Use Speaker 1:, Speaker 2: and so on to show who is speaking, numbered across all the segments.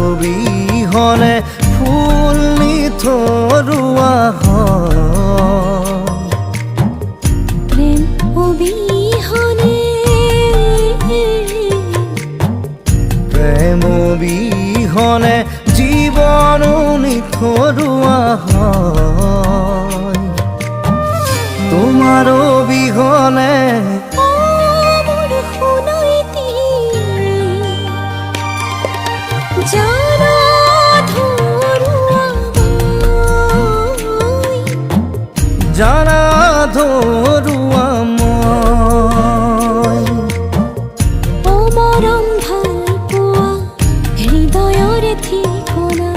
Speaker 1: সুবাসবিহনে ফুল নিথৰুৱা
Speaker 2: প্ৰেম অবিহনে
Speaker 1: প্ৰেম অবিহনে জীৱন নিথৰুৱা তোমাৰ অবিহনে জানা ধৰুৱা মই
Speaker 2: অমৰম ভাল পোৱা হৃদয়ৰে ঠিকনা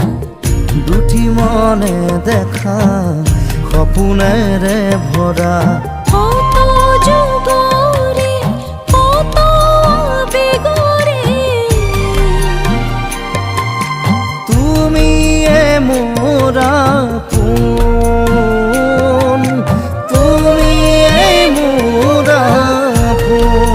Speaker 1: দুটি মনে দেখা সপোনেৰে ভৰা
Speaker 2: কত যুগৰে কত বেগৰে
Speaker 1: তুমিয়ে মোৰ আপোন তুমিয়ে মোৰ আপোন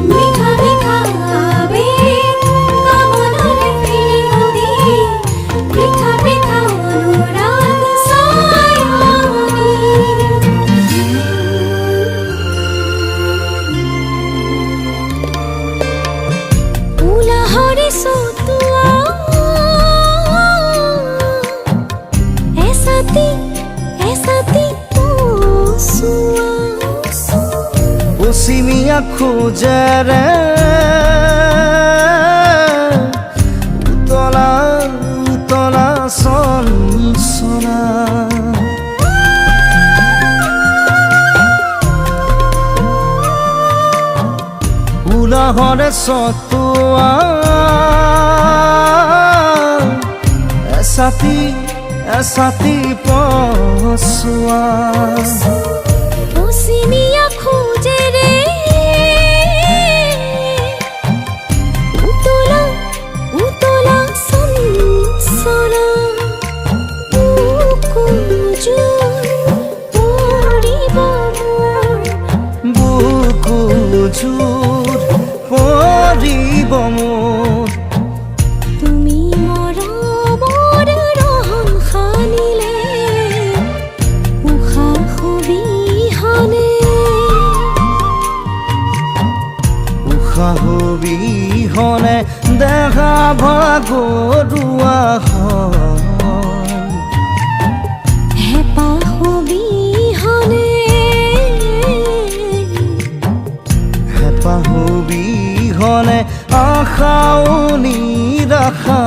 Speaker 2: মিঠা মিঠা আবেগ কামনাৰে ফিৰি মিঠা মিঠা অনুৰাগ উলাহৰে সতুৱা এসাতি
Speaker 1: পশ্চিমীয়া খোজেৰে উতলা উতলা চঞ্চলা উলাহৰে সতুৱা এসাতি পচোৱা
Speaker 2: পশ্চিমীয়া খোজেৰে উতলা উতলা চঞ্চলা
Speaker 1: বুকুজোৰ পৰিব মোৰ
Speaker 2: তুমি মৰমৰ ৰহণ সানিলে উশাহ
Speaker 1: অবিহনে দেখা ভাগৰুৱা
Speaker 2: হেঁপাহ
Speaker 1: অবিহনে আশাও নিৰাশা